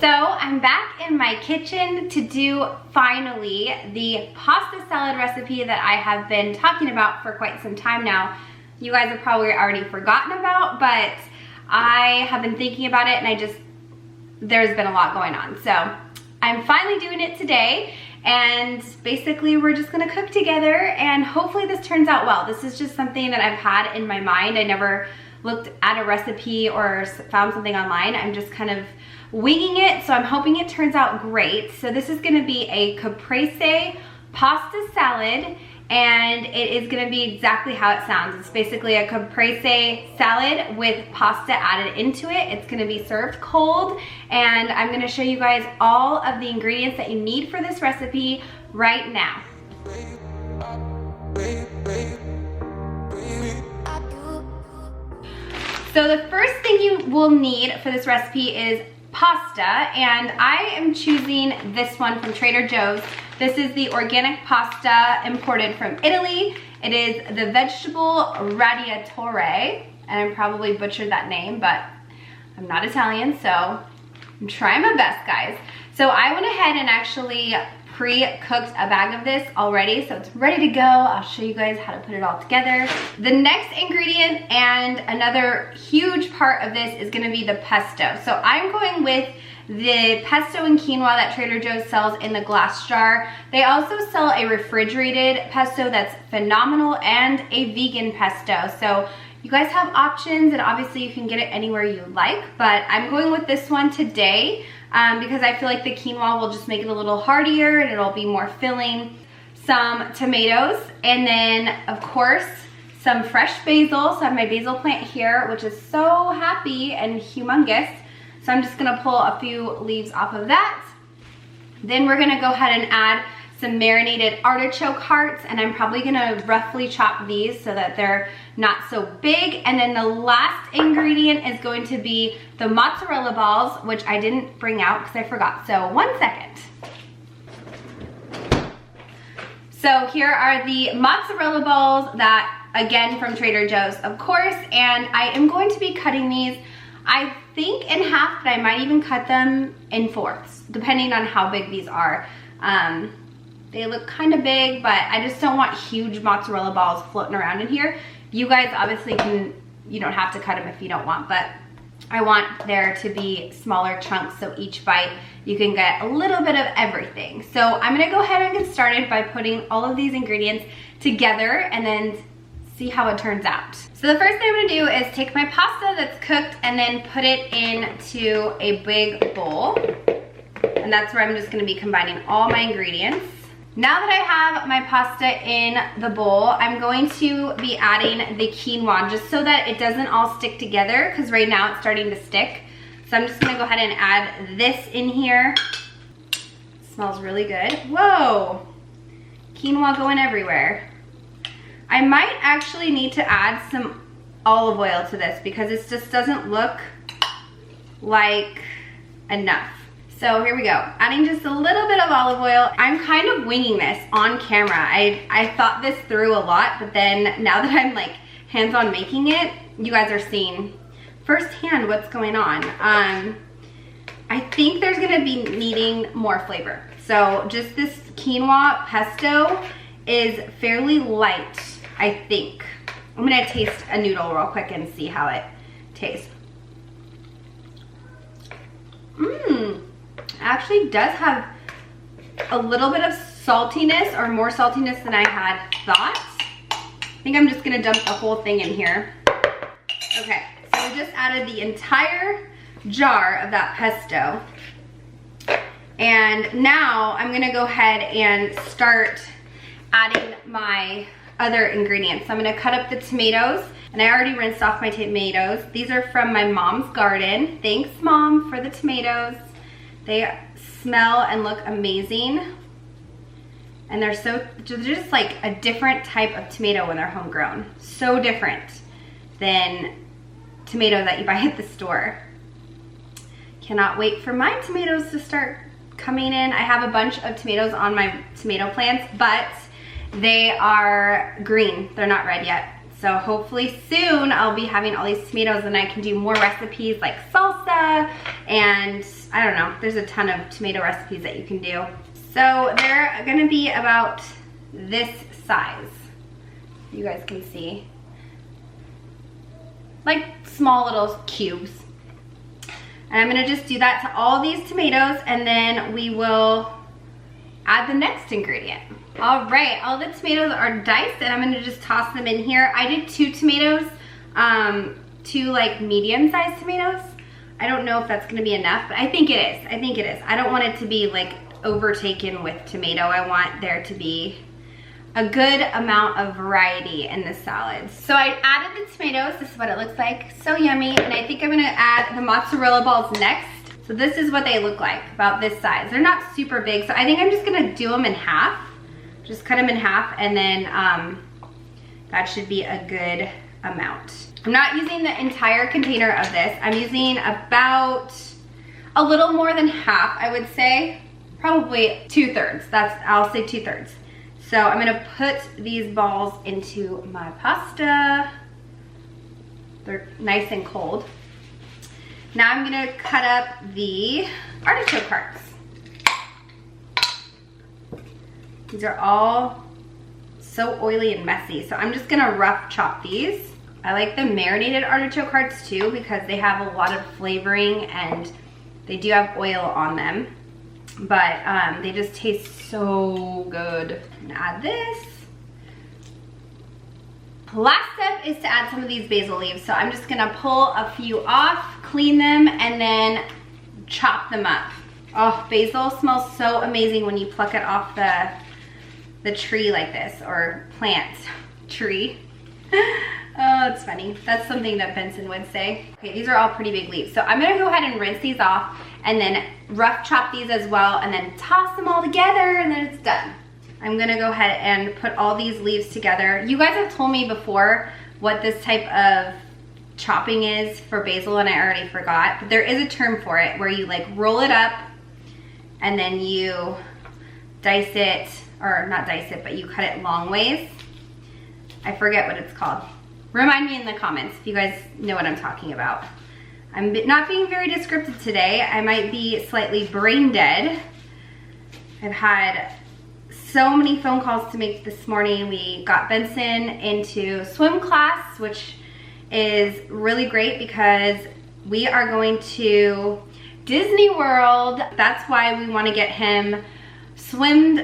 So I'm back in my kitchen to do finally the pasta salad recipe that I have been talking about for quite some time now. You guys have probably already forgotten about, but I have been thinking about it and there's been a lot going on. So I'm finally doing it today, and basically we're just gonna cook together and hopefully this turns out well. This is just something that I've had in my mind. I never looked at a recipe or found something online. I'm just kind of winging it, so I'm hoping it turns out great. So this is gonna be a caprese pasta salad, and it is gonna be exactly how it sounds. It's basically a caprese salad with pasta added into it. It's gonna be served cold, and I'm gonna show you guys all of the ingredients that you need for this recipe right now. So the first thing you will need for this recipe is pasta, and I am choosing this one from Trader Joe's. This is the organic pasta imported from Italy. It is the vegetable radiatore, and I probably butchered that name, but I'm not Italian, so I'm trying my best, guys. So I went ahead and actually pre-cooked a bag of this already, so it's ready to go. I'll show you guys how to put it all together. The next ingredient and another huge part of this is gonna be the pesto. So I'm going with the pesto and quinoa that Trader Joe's sells in the glass jar. They also sell a refrigerated pesto that's phenomenal and a vegan pesto. So you guys have options, and obviously you can get it anywhere you like, but I'm going with this one today because I feel like the quinoa will just make it a little heartier and it'll be more filling. Some tomatoes, and then of course some fresh basil. So I have my basil plant here, which is so happy and humongous. So I'm just gonna pull a few leaves off of that. Then we're gonna go ahead and add some marinated artichoke hearts, and I'm probably gonna roughly chop these so that they're not so big. And then the last ingredient is going to be the mozzarella balls, which I didn't bring out because I forgot. So 1 second. So here are the mozzarella balls, that again from Trader Joe's, of course, and I am going to be cutting these, I think, in half, but I might even cut them in fourths, depending on how big these are. They look kind of big, but I just don't want huge mozzarella balls floating around in here. You guys obviously you don't have to cut them if you don't want, but I want there to be smaller chunks, so each bite you can get a little bit of everything. So I'm gonna go ahead and get started by putting all of these ingredients together and then see how it turns out. So the first thing I'm gonna do is take my pasta that's cooked and then put it into a big bowl. And that's where I'm just gonna be combining all my ingredients. Now that I have my pasta in the bowl, I'm going to be adding the quinoa just so that it doesn't all stick together, because right now it's starting to stick. So I'm just gonna go ahead and add this in here. It smells really good. Whoa, quinoa going everywhere. I might actually need to add some olive oil to this because it just doesn't look like enough. So here we go, adding just a little bit of olive oil. I'm kind of winging this on camera. I thought this through a lot, but then now that I'm like hands-on making it, you guys are seeing firsthand what's going on. I think there's gonna be needing more flavor. So just this quinoa pesto is fairly light, I think. I'm gonna taste a noodle real quick and see how it tastes. Actually does have a little bit of saltiness, or more saltiness than I had thought. I think I'm just gonna dump the whole thing in here. Okay, so we just added the entire jar of that pesto. And now I'm gonna go ahead and start adding my other ingredients. So I'm gonna cut up the tomatoes, and I already rinsed off my tomatoes. These are from my mom's garden. Thanks, Mom, for the tomatoes. They smell and look amazing. And they're just like a different type of tomato when they're homegrown. So different than tomatoes that you buy at the store. Cannot wait for my tomatoes to start coming in. I have a bunch of tomatoes on my tomato plants, but they are green. They're not red yet. So hopefully soon I'll be having all these tomatoes and I can do more recipes like salsa and I don't know, there's a ton of tomato recipes that you can do. So they're gonna be about this size. You guys can see. Like small little cubes. And I'm gonna just do that to all these tomatoes, and then we will add the next ingredient. All right, all the tomatoes are diced, and I'm gonna just toss them in here. I did 2 tomatoes, 2 like medium-sized tomatoes. I don't know if that's gonna be enough, but I think it is. I think it is. I don't want it to be like overtaken with tomato. I want there to be a good amount of variety in the salads. So I added the tomatoes. This is what it looks like. So yummy. And I think I'm gonna add the mozzarella balls next. So this is what they look like, about this size. They're not super big, so I think I'm just gonna do them in half. Just cut them in half, and then that should be a good amount. I'm not using the entire container of this. I'm using about a little more than half, I would say. Probably 2/3. I'll say 2/3. So I'm gonna put these balls into my pasta. They're nice and cold. Now I'm gonna cut up the artichoke hearts. These are all so oily and messy, so I'm just gonna rough chop these. I like the marinated artichoke hearts too because they have a lot of flavoring and they do have oil on them. But they just taste so good. I'm gonna add this. Last step is to add some of these basil leaves. So I'm just gonna pull a few off, clean them, and then chop them up. Oh, basil smells so amazing when you pluck it off the tree like this, or plant tree. Oh, it's funny. That's something that Benson would say. Okay, these are all pretty big leaves. So I'm gonna go ahead and rinse these off and then rough chop these as well, and then toss them all together, and then it's done. I'm gonna go ahead and put all these leaves together. You guys have told me before what this type of chopping is for basil, and I already forgot, but there is a term for it where you like roll it up and then you dice it, or not dice it, but you cut it long ways. I forget what it's called. Remind me in the comments if you guys know what I'm talking about. I'm not being very descriptive today. I might be slightly brain dead. I've had so many phone calls to make this morning. We got Benson into swim class, which is really great because we are going to Disney World. That's why we want to get him swim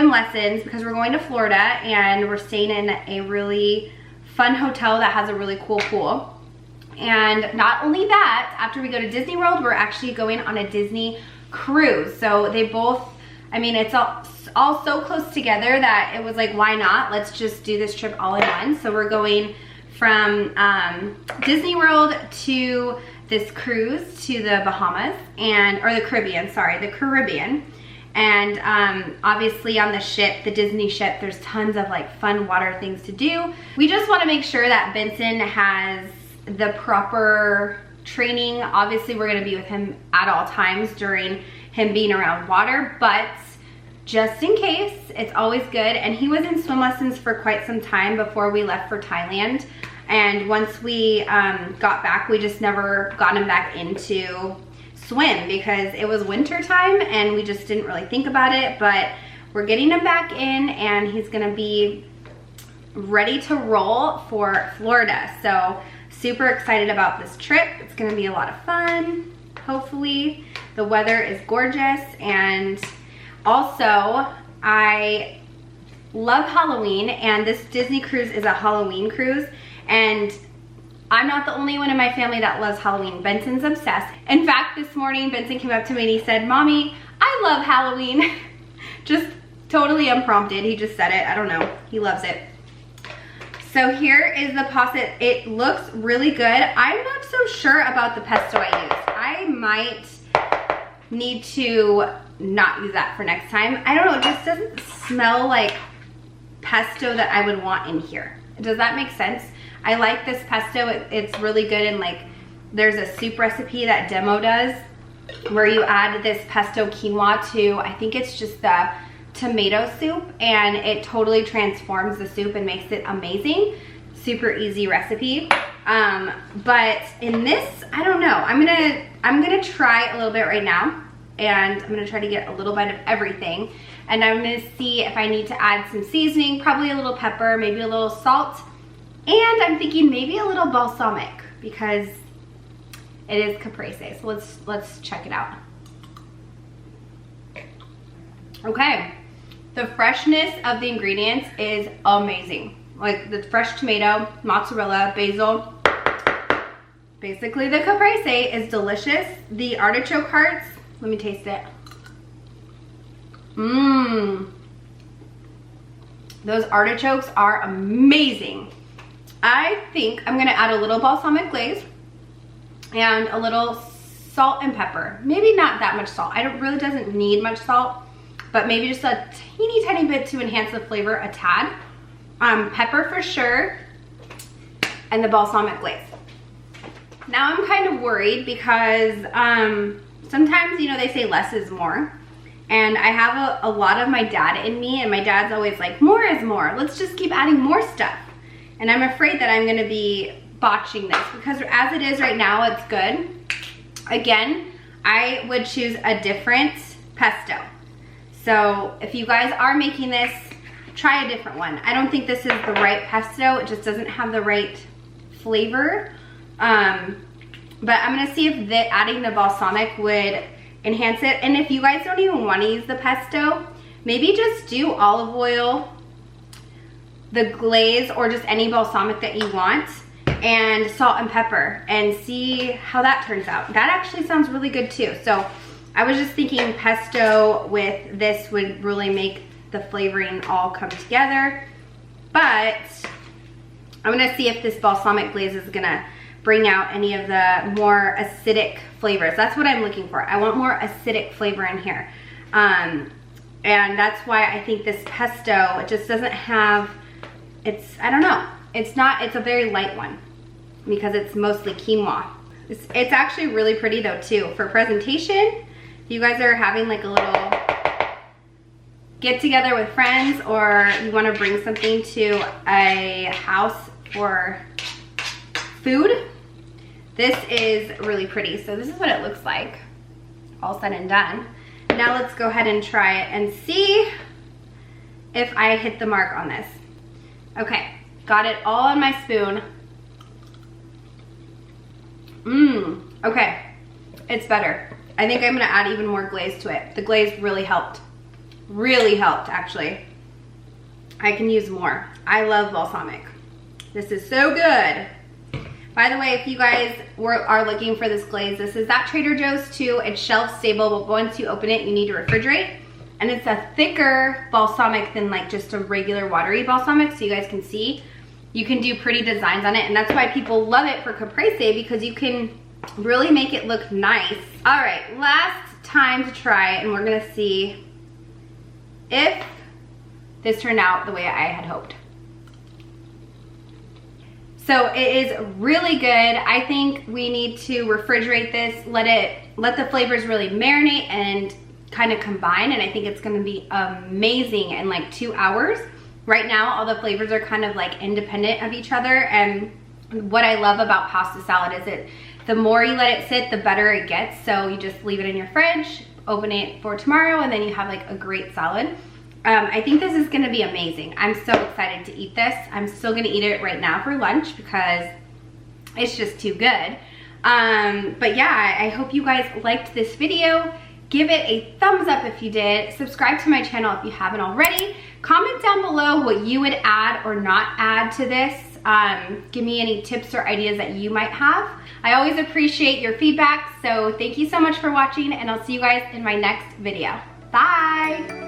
lessons, because we're going to Florida and we're staying in a really fun hotel that has a really cool pool. And not only that, after we go to Disney World, we're actually going on a Disney cruise. So they both, I mean, it's all so close together that it was like, why not? Let's just do this trip all in one. So we're going from Disney World to this cruise to the Bahamas, or the Caribbean, sorry, the Caribbean. And obviously on the ship, the Disney ship, there's tons of like fun water things to do. We just want to make sure that Benson has the proper training. Obviously we're going to be with him at all times during him being around water, but just in case, it's always good. And he was in swim lessons for quite some time before we left for Thailand. And once we got back, we just never got him back into swim because it was winter time and we just didn't really think about it. But we're getting him back in and he's gonna be ready to roll for Florida. So super excited about this trip. It's gonna be a lot of fun, hopefully. The weather is gorgeous, and also I love Halloween, and this Disney cruise is a Halloween cruise, and I'm not the only one in my family that loves Halloween. Benson's obsessed. In fact, this morning Benson came up to me and he said, "Mommy, I love Halloween." Just totally unprompted, he just said it. I don't know, he loves it. So here is the pasta. It looks really good. I'm not so sure about the pesto I use. I might need to not use that for next time. I don't know, it just doesn't smell like pesto that I would want in here. Does that make sense? I like this pesto. It's really good, and like there's a soup recipe that Demo does where you add this pesto quinoa to, I think it's just the tomato soup, and it totally transforms the soup and makes it amazing. Super easy recipe. But in this, I don't know. I'm gonna try a little bit right now. and I'm gonna try to get a little bit of everything. And I'm gonna see if I need to add some seasoning, probably a little pepper, maybe a little salt. And I'm thinking maybe a little balsamic because it is caprese. So let's check it out. Okay, the freshness of the ingredients is amazing. Like the fresh tomato, mozzarella, basil. Basically the caprese is delicious. The artichoke hearts, let me taste it. Mmm. Those artichokes are amazing. I think I'm gonna add a little balsamic glaze and a little salt and pepper. Maybe not that much salt. It really doesn't need much salt, but maybe just a teeny tiny bit to enhance the flavor a tad. Pepper for sure, and the balsamic glaze. Now I'm kind of worried because sometimes, you know, they say less is more. And I have a lot of my dad in me, and my dad's always like, more is more. Let's just keep adding more stuff. And I'm afraid that I'm gonna be botching this because as it is right now, it's good. Again, I would choose a different pesto. So if you guys are making this, try a different one. I don't think this is the right pesto. It just doesn't have the right flavor. But I'm gonna see if adding the balsamic would enhance it. And if you guys don't even want to use the pesto, maybe just do olive oil, the glaze, or just any balsamic that you want, and salt and pepper, and see how that turns out. That actually sounds really good too. So I was just thinking pesto with this would really make the flavoring all come together. But I'm gonna see if this balsamic glaze is gonna bring out any of the more acidic flavors. That's what I'm looking for. I want more acidic flavor in here. And that's why I think this pesto, it just doesn't have, I don't know. It's a very light one because it's mostly quinoa. It's actually really pretty though too. For presentation, if you guys are having like a little get together with friends, or you wanna bring something to a house for food, this is really pretty. So this is what it looks like, all said and done. Now let's go ahead and try it and see if I hit the mark on this. Okay, got it all on my spoon. Okay, it's better. I think I'm gonna add even more glaze to it. The glaze really helped actually. I can use more. I love balsamic. This is so good. By the way, if you guys are looking for this glaze, this is at Trader Joe's too. It's shelf stable, but once you open it, you need to refrigerate. And it's a thicker balsamic than like just a regular watery balsamic, so you guys can see. You can do pretty designs on it, and that's why people love it for caprese, because you can really make it look nice. All right, last time to try it, and we're gonna see if this turned out the way I had hoped. So it is really good. I think we need to refrigerate this, let the flavors really marinate and kind of combine, and I think it's gonna be amazing in like 2 hours. Right now, all the flavors are kind of like independent of each other, and what I love about pasta salad is the more you let it sit, the better it gets. So you just leave it in your fridge, open it for tomorrow, and then you have like a great salad. I think this is gonna be amazing. I'm so excited to eat this. I'm still gonna eat it right now for lunch because it's just too good. But yeah, I hope you guys liked this video. Give it a thumbs up if you did. Subscribe to my channel if you haven't already. Comment down below what you would add or not add to this. Give me any tips or ideas that you might have. I always appreciate your feedback, so thank you so much for watching, and I'll see you guys in my next video. Bye!